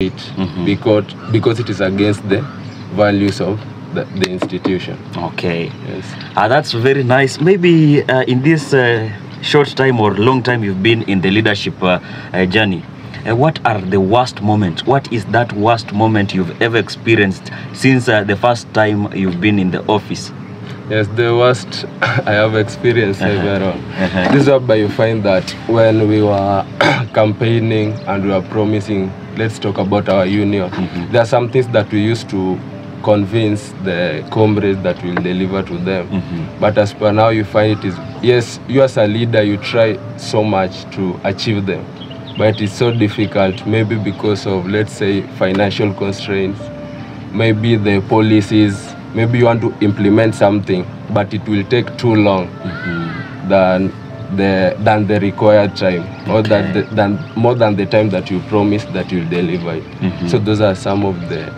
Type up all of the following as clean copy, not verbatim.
it because it is against the values of the institution. Okay. Yes. That's very nice. Maybe in this short time or long time you've been in the leadership journey, what are the worst moments? What is that worst moment you've ever experienced since the first time you've been in the office? Yes, the worst I have experienced several. This is why you find that when we were campaigning and we were promising, let's talk about our union, there are some things that we used to convince the comrades that will deliver to them. But as per now, you find it is, yes, you as a leader, you try so much to achieve them. But it's so difficult, maybe because of, let's say, financial constraints, maybe the policies, maybe you want to implement something, but it will take too long than the required time, or more than the time that you promised that you'll deliver it. So those are some of the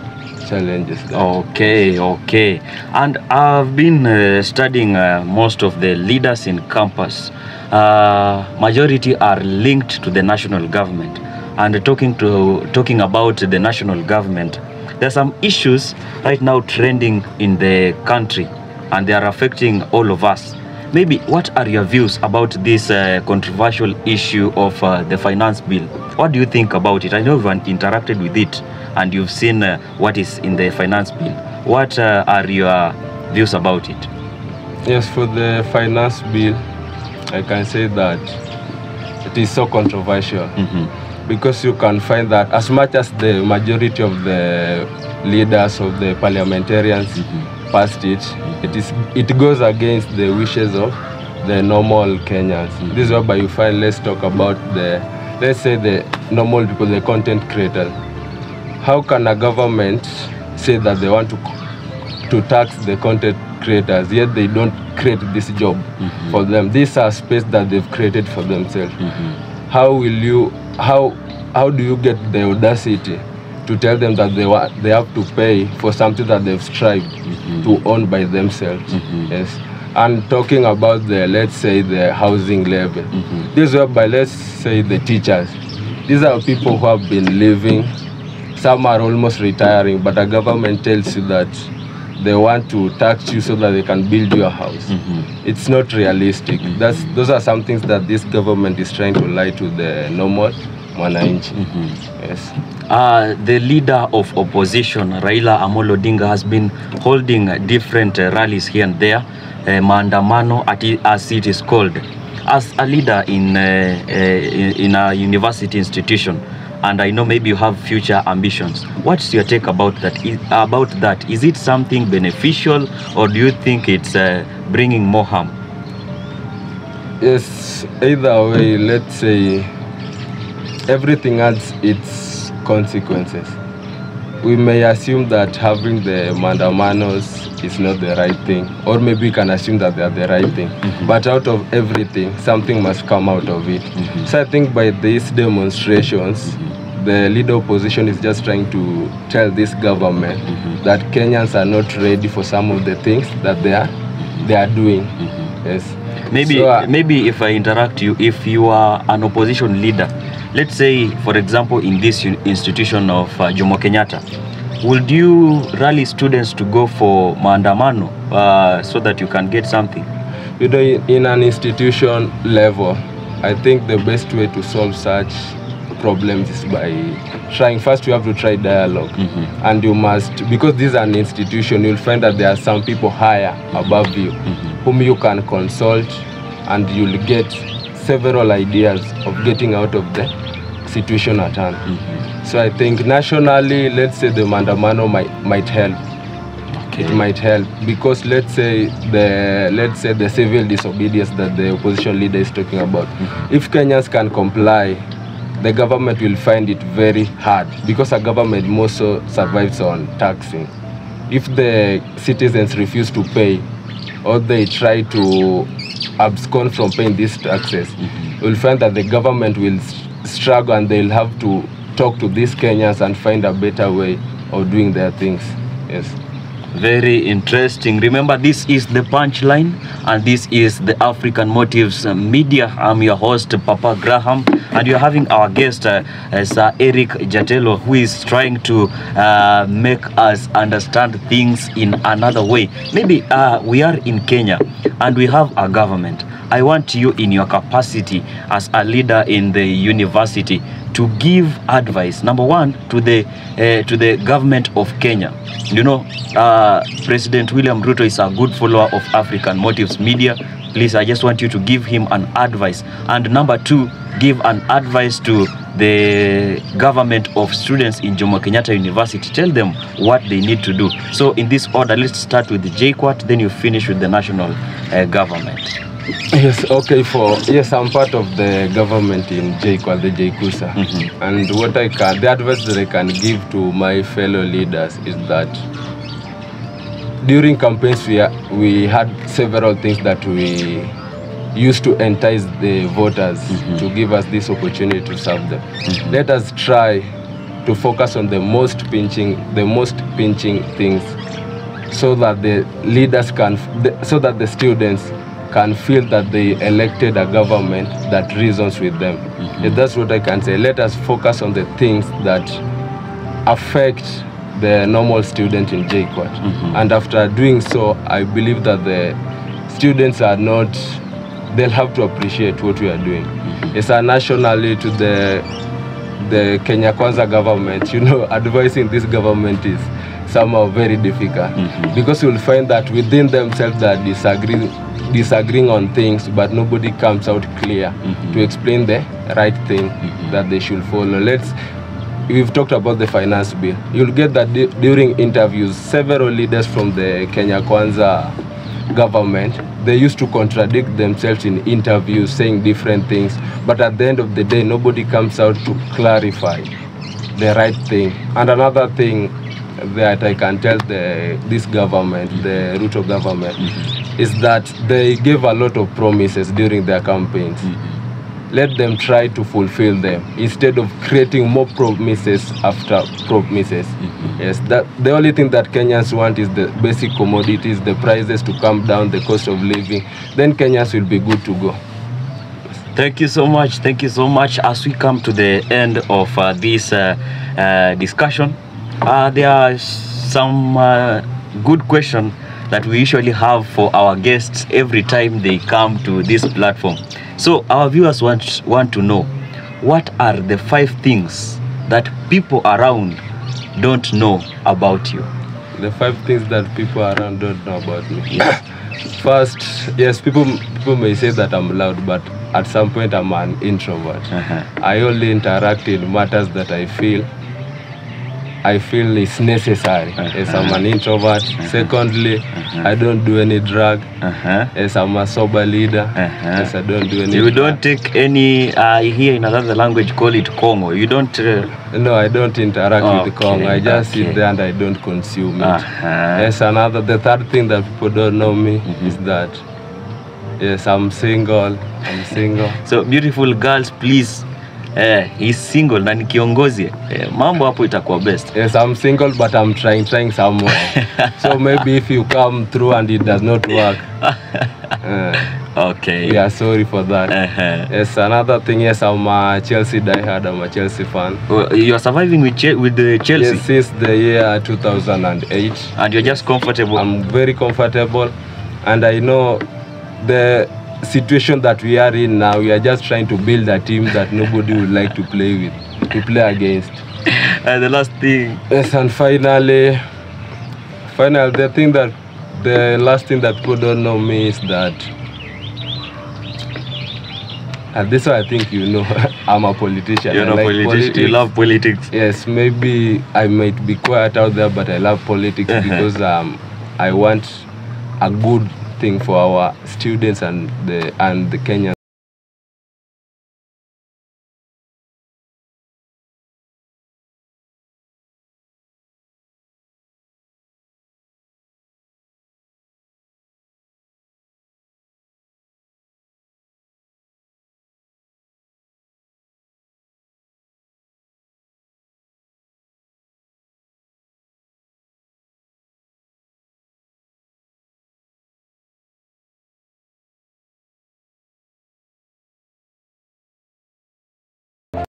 challenges. Okay. And I've been studying most of the leaders in campus. Majority are linked to the national government. And talking about the national government, there's some issues right now trending in the country, and they are affecting all of us. Maybe what are your views about this controversial issue of the finance bill? What do you think about it? I know you've interacted with it and you've seen what is in the finance bill. What are your views about it? Yes, for the finance bill, I can say that it is so controversial. Because you can find that as much as the majority of the leaders of the parliamentarians passed it, it goes against the wishes of the normal Kenyans. This is why you find, let's talk about let's say the normal people, the content creators. How can a government say that they want to tax the content creators, yet they don't create this job for them? These are space that they've created for themselves. How do you get the audacity to tell them that they have to pay for something that they've strived to own by themselves? Yes. And talking about let's say the housing level, this is by, let's say, the teachers. These are people who have been living, some are almost retiring, but a government tells you that they want to tax you so that they can build your house. It's not realistic. Those are some things that this government is trying to lie to the normal mwananchi. Yes. The leader of opposition, Raila Amolo Odinga, has been holding different rallies here and there, maandamano as it is called. As a leader in a university institution, and I know maybe you have future ambitions, what's your take about that? Is it something beneficial, or do you think it's bringing more harm? Yes, either way, let's say everything has its consequences. We may assume that having the mandamanos is not the right thing, or maybe we can assume that they are the right thing. But out of everything, something must come out of it. So I think by these demonstrations, the leader opposition is just trying to tell this government that Kenyans are not ready for some of the things that they are doing. Yes. Maybe if I interrupt you, if you are an opposition leader, let's say, for example, in this institution of Jomo Kenyatta, would you rally students to go for maandamano so that you can get something? You know, in an institution level, I think the best way to solve such problems is by trying. First, you have to try dialogue, and you must, because this is an institution, you'll find that there are some people higher above you whom you can consult, and you'll get several ideas of getting out of the situation at hand. So I think nationally, let's say the mandamano might help. It might help because let's say the civil disobedience that the opposition leader is talking about. If Kenyans can comply, the government will find it very hard, because a government also survives on taxing. If the citizens refuse to pay, or they try to abscond from paying these taxes, you'll find that the government will struggle, and they'll have to talk to these Kenyans and find a better way of doing their things. Yes. Very interesting. Remember, this is the Punchline, and this is the African Motives Media. I'm your host, Papa Graham, and you're having our guest, Sir Eric Jatelo, who is trying to make us understand things in another way. Maybe we are in Kenya, and we have a government. I want you, in your capacity as a leader in the university, to give advice, number one, to the government of Kenya. You know, President William Ruto is a good follower of African Motives Media. Please, I just want you to give him an advice. And number two, give an advice to the government of students in Jomo Kenyatta University. Tell them what they need to do. So in this order, let's start with the JKUAT, then you finish with the national government. Yes, okay. Yes, I'm part of the government in JKUAT, the JKUSA. And the advice that I can give to my fellow leaders is that during campaigns we had several things that we used to entice the voters to give us this opportunity to serve them. Let us try to focus on the most pinching things, so that the leaders so that the students can feel that they elected a government that reasons with them. That's what I can say. Let us focus on the things that affect the normal student in JKUAT. And after doing so, I believe that the students they'll have to appreciate what we are doing. It's nationally to the Kenya Kwanza government, advising this government is somehow very difficult, because you'll find that within themselves they are disagreeing on things, but nobody comes out clear to explain the right thing that they should follow. We've talked about the finance bill. You'll get that during interviews, several leaders from the Kenya Kwanza government, they used to contradict themselves in interviews, saying different things, but at the end of the day, nobody comes out to clarify the right thing. And another thing that I can tell this government, the Ruto government, is that they gave a lot of promises during their campaigns. Let them try to fulfill them instead of creating more promises after promises. Yes, the only thing that Kenyans want is the basic commodities, the prices to come down, the cost of living. Then Kenyans will be good to go. Thank you so much. Thank you so much. As we come to the end of this discussion, there are some good questions that we usually have for our guests every time they come to this platform. So our viewers want to know, what are the 5 things that people around don't know about you? The 5 things that people around don't know about me. Yes. First, yes, people may say that I'm loud, but at some point I'm an introvert. I only interact in matters that I feel is necessary. Yes, I'm an introvert. Secondly, I don't do any drug. Yes, I'm a sober leader. Yes, I don't do any You drug. don't take any, here in another language call it Congo. You don't... No, I don't interact with Congo. I just sit there and I don't consume it. Yes, the third thing that people don't know me is that, yes, I'm single. So beautiful girls, please, he's single na ni kiongozi, mambo hapo itakuwa best. Yes, I'm single, but I'm trying somewhere. So maybe if you come through and it does not work, okay, we are sorry for that. Yes, another thing, yes, I'm a Chelsea diehard. I'm a Chelsea fan. You are surviving with the Chelsea? Yes, since the year 2008. And you're just comfortable? I'm very comfortable, and I know the situation that we are in now. We are just trying to build a team that nobody would like to play against. And the last thing. Yes, and finally, the last thing that people don't know me is that, and this one I think you know, I'm a politician. You're a politician. You love politics. Yes, maybe I might be quiet out there, but I love politics because I want a good thing for our students and the Kenyans.